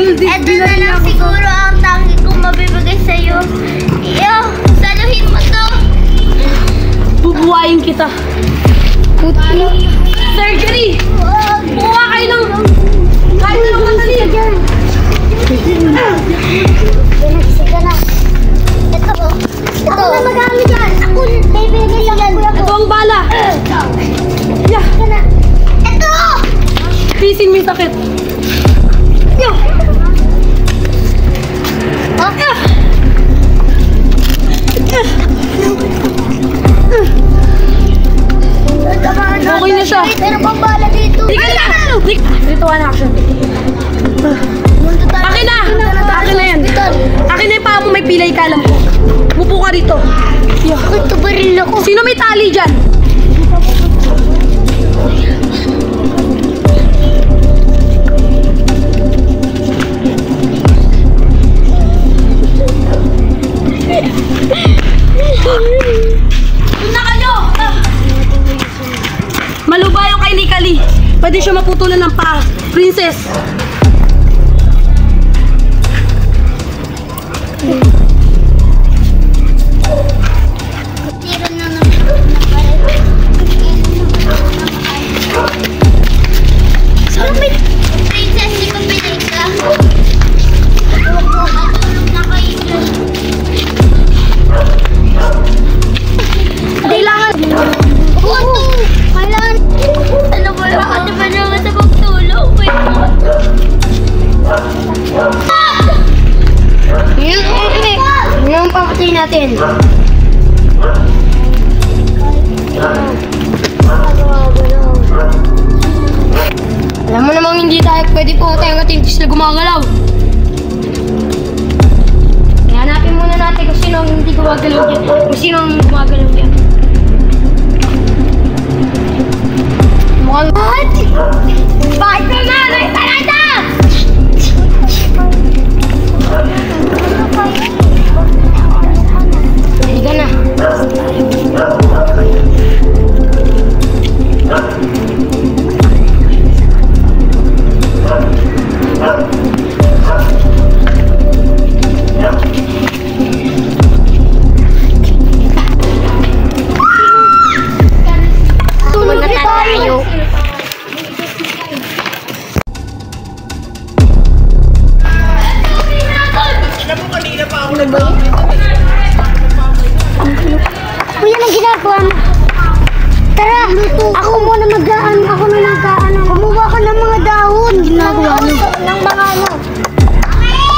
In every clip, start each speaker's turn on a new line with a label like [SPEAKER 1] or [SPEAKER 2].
[SPEAKER 1] Ito na lang siguro ang tangi kong mabibigay sa'yo. Iyo, saluhin mo to.
[SPEAKER 2] Bubuhayin kita. Surgery! Bukuha kayo ng... Kahit na lang matalin.
[SPEAKER 1] Sige na. Ito. Ako na magamit yan. Ako bibigay yan.
[SPEAKER 2] Ito ang bala. Yeah.
[SPEAKER 1] Ito!
[SPEAKER 2] Tisin mo yung sakit. Yeah. Okay na siya.
[SPEAKER 1] Pero pang bala dito.
[SPEAKER 2] Dito one action. Akin na! Akin na yan. Akin na yung paa mo, may pilay ka, alam ko. Mupo ka dito. Yeah.
[SPEAKER 1] Ito baril ako.
[SPEAKER 2] Sino may tali dyan? Doon na kayo! Maluba yung kay Nikali. Pwede siya maputulan ng paa. Princess!
[SPEAKER 1] Tira na naman ng baril. Sino may princess? Di ba pinay ka? Matulog na kayo dyan.
[SPEAKER 2] Kailangan!
[SPEAKER 1] Oto! Kailangan! Ano ba lang? Ano ba naman sa pagtulog?
[SPEAKER 2] Yan ang papatay natin. Alam mo namang hindi tayo pwede pumatay ang atintis na gumagalaw. Kaya hanapin muna natin kung sino ang hindi gumagalaw dyan. Kung sino ang gumagalaw dyan. Mukhang... What? Bakit ka na? Nagtalata! Higa na.
[SPEAKER 1] Tulog na tayo. Kuya, anong ginagawa mo? Tara, ako muna mag-aan. Ako na mag-aan. Kumuha ka ng mga dahon. Ginagawa mo? Ng mga ano.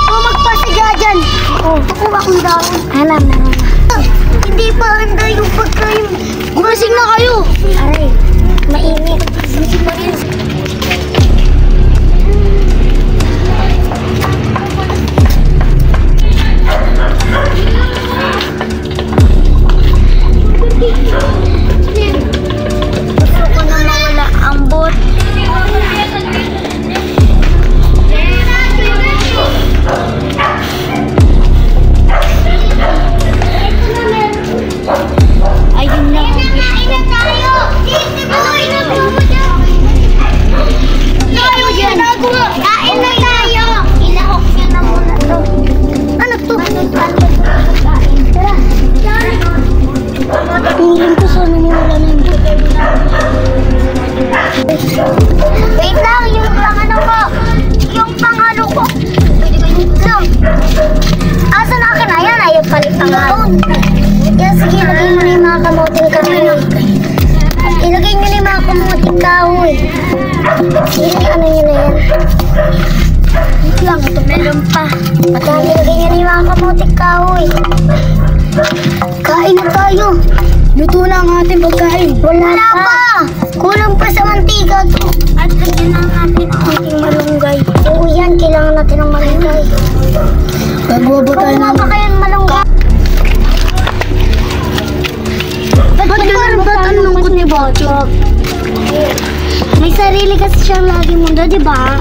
[SPEAKER 1] O magpasiga dyan. Kukuha akong dahon. Alam na. Hindi pa handa yung pagkain. Gumasing na kayo. Aray, mainit. Gusto ko na mawala ang bot. Ayun na ang gusto. Kain na tayo! Ilahok nyo na muna to. Ano to? Tara. Piling ko sa naniwala na yung wait lang, yung pangano ko. Yung pangano ko. So, asa na akin? Ayan, ayaw palit pangano. Yan, sige, ilagay mo na yung mga kamuting kahoy. Ilagay nyo na yung mga kamuting kahoy. Sige, ano nyo na yan? Wait lang, ito meron pa. Ilagay nyo na yung mga kamuting kahoy. Kain na tayo. Luto na ang ating pagkain. Wala pa. Kulang pa sa mantika to. At lagyan na natin ang ating malunggay. Oo yan, kailangan natin ng malunggay. Gagawa ba tayo ng... Kung kayang malunggay. Ba't ang lungkot ni Botchok? May sarili kasi siyang lagi mundo, di ba?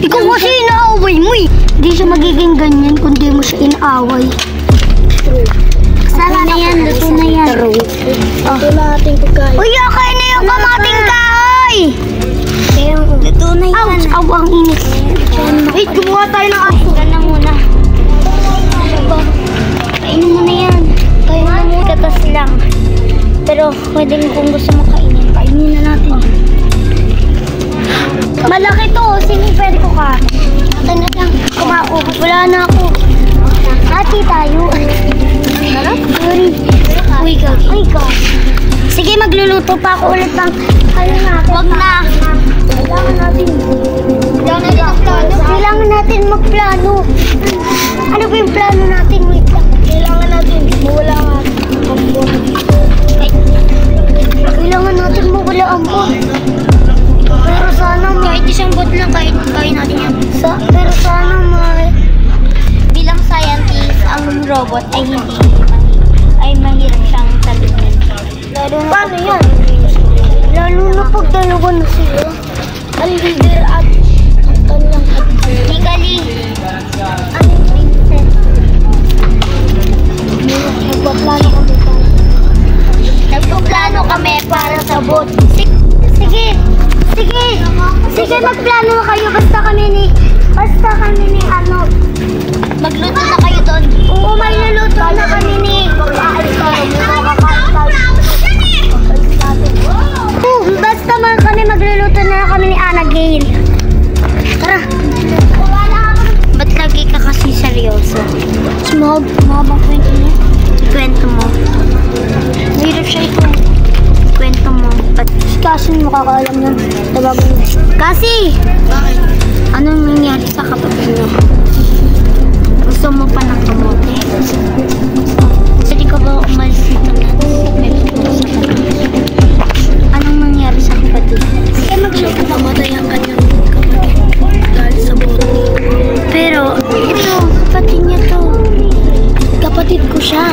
[SPEAKER 1] Ikaw kasi inaaway mo eh. Hindi siya magiging ganyan kung di mo siya inaaway. Sala na yan, luto na yan. Ito na ating pagkain. Uy, okay na yung kamating kahoy! Luto na yan. Ouch! Aw, ang init.
[SPEAKER 2] Wait, gumawa tayo ng aso.
[SPEAKER 1] Yan na muna. Kainin mo na yan. Kainin na muna. Katas lang. Pero pwede kung gusto mo kainin. Kainin na natin. Malaki to. Sige, pwede ko ka. Ito na lang. Kumao. Wala na ako. Hati tayo. Sorry. Uy, God. Uy, God. Sige, magluluto pa ako ulit ng wag na. Kailangan natin. Kailangan natin magplano. Ano ba yung plano natin? Wait lang. Kailangan natin mawala ang ambon. Kailangan natin mawala ang ambon. Pero sana kahit isang bot lang, kahit natin yan. Pero sana bilang scientist, ang robot ay mahirap siyang salunin. Paano yan? Lalo na pag dalawa na sila. Ang leader at ang kanyang legally. Ang princess. Nagpaplano kami para sa bot. Sige. Magplano na kayo. Basta kami ni Arnold. Magluto na kayo doon. Oo, may naluto na kami ni basta man kami magluluto na kami ni Anna Gale. Tara. Ba't lagi ka kasi seryoso? Mabang kwento niya. Kwento mo. Mahirap siya ito. Kwento mo. Ba't kasi makakaalam yan? Tabagan mo. Kasi! Bakit? Anong nangyari sa kapatid niyo? Gusto mo pa ng kamote? Pwede ka ba umalis dito natin? Anong nangyari sa kapatid? Kaya magluto. Namatay ang kanyang kapatid dahil sa bote. Pero, ito, kapatid niya to. Kapatid ko siya.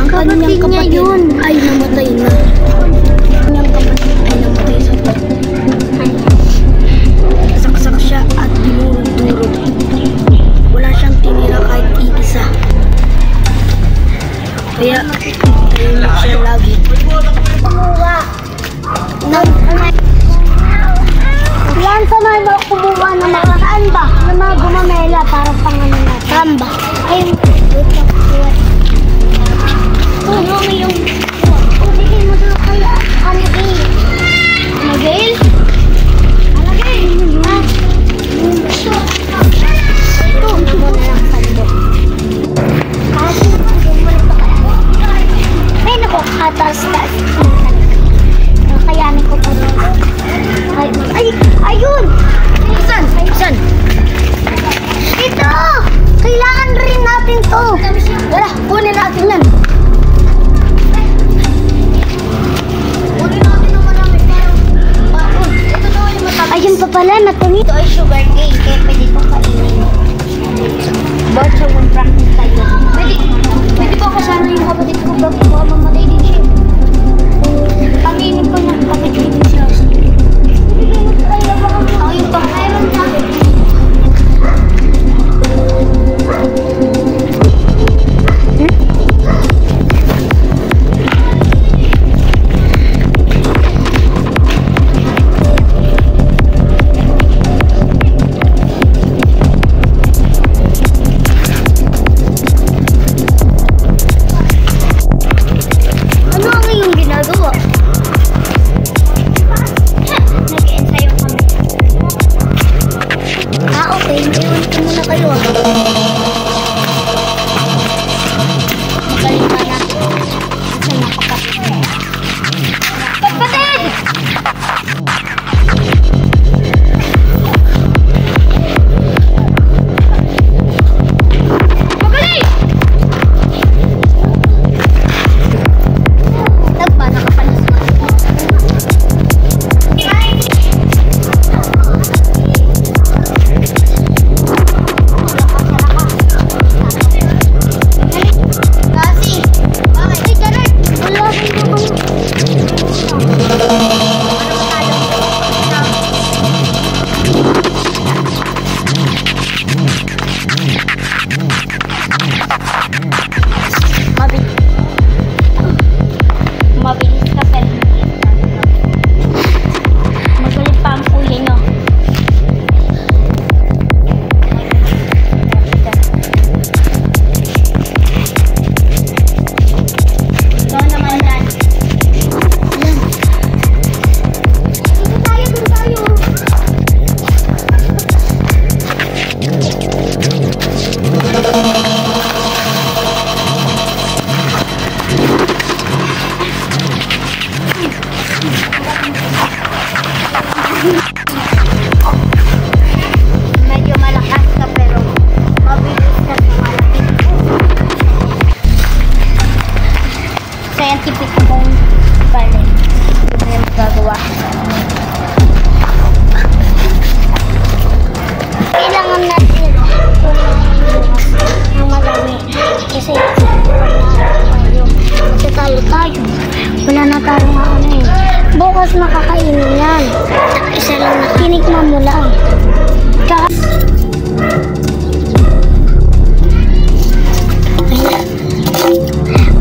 [SPEAKER 1] Ang kanyang kapatid yun ay namatay na. Ang kanyang kapatid ay namatay sa bote. Saksak siya at dinurog-durog. Wala siyang tinira kahit iisa. Kaya, tahimik siya lagi. Kumuha. Yan sa mga kumuha na mga saan ba? Na mga gumamela para pangano na. Saan ba? Ay, ano yung bigay mo doon kaya Anna Gale? Anna Gale? Anna Gale? Ha? Ito, mo na lang sando. Ay, naku, katas-tas. Kakayanin ko pa rin. Ay, ayun! Saan? Ito! Kailangan rin natin to. Tara, kunin natin yan. Kunin natin ng marami. Ito daw yung matamis. Ayun pa pala, matamis. Ito ay sugar cane, kaya pwede itong kainin. But sa one practice tayo. Pwede ko kasama yung kapatid ko bago baka mamatay din siya. Pag-inip ko na kapatid din siya. Ako yung pang-iron na. bukas na kakainin yan. Isa lang na. Tinikman mo lang.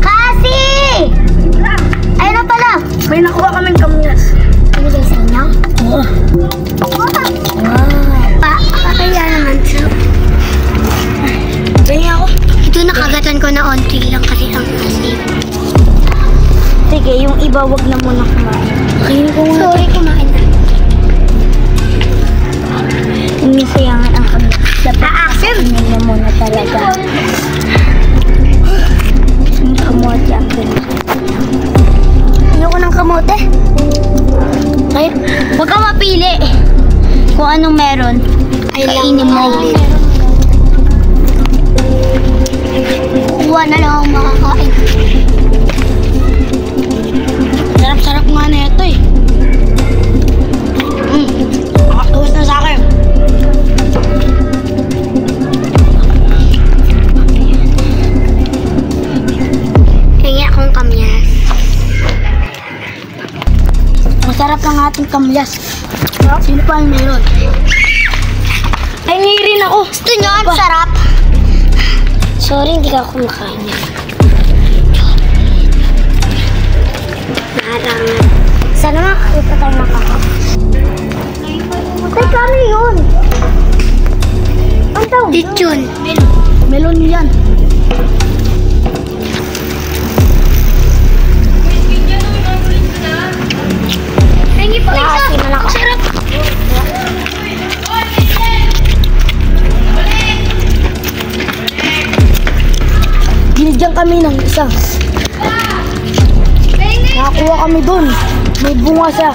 [SPEAKER 1] Kasi! Ayun na pala.
[SPEAKER 2] May nakuha kaming kamyas.
[SPEAKER 1] Binigay sa inyo?
[SPEAKER 2] Oo.
[SPEAKER 1] Wow. Kakaya naman siya.
[SPEAKER 2] Ganyan ako.
[SPEAKER 1] Ito nakagatan ko na onti lang kasi ang asin.
[SPEAKER 2] Sige, yung iba wag na muna kumain. Kainin ko muna.
[SPEAKER 1] Sorry, kumain na.
[SPEAKER 2] Umisayangan ang kamyas. Dapat
[SPEAKER 1] Aasin!
[SPEAKER 2] kainin mo muna talaga. Yung kamote ang ganyan.
[SPEAKER 1] Ayoko ng kamote.
[SPEAKER 2] Ay, huwag ka mapili. Kung anong meron, kainin mo.
[SPEAKER 1] Kuha na lang ang makakain.
[SPEAKER 2] Sarap-sarap nga na ito eh. Nakatuwas na sa akin.
[SPEAKER 1] Hingi akong kamyas.
[SPEAKER 2] Masarap ang ating kamyas. Sino pa ang meron? Ay, rin ako.
[SPEAKER 1] Gusto nyo? Ang sarap. Sorry, hindi ka kumakain yan. Narangan. Sana makakita tayo makakain. Teka, ano yun? Ang tawag? Lechon.
[SPEAKER 2] Melon yan.
[SPEAKER 1] Hingi pa isa. Sarap.
[SPEAKER 2] Binigyan kami ng isa. Nakakuha kami dun. May bunga siya.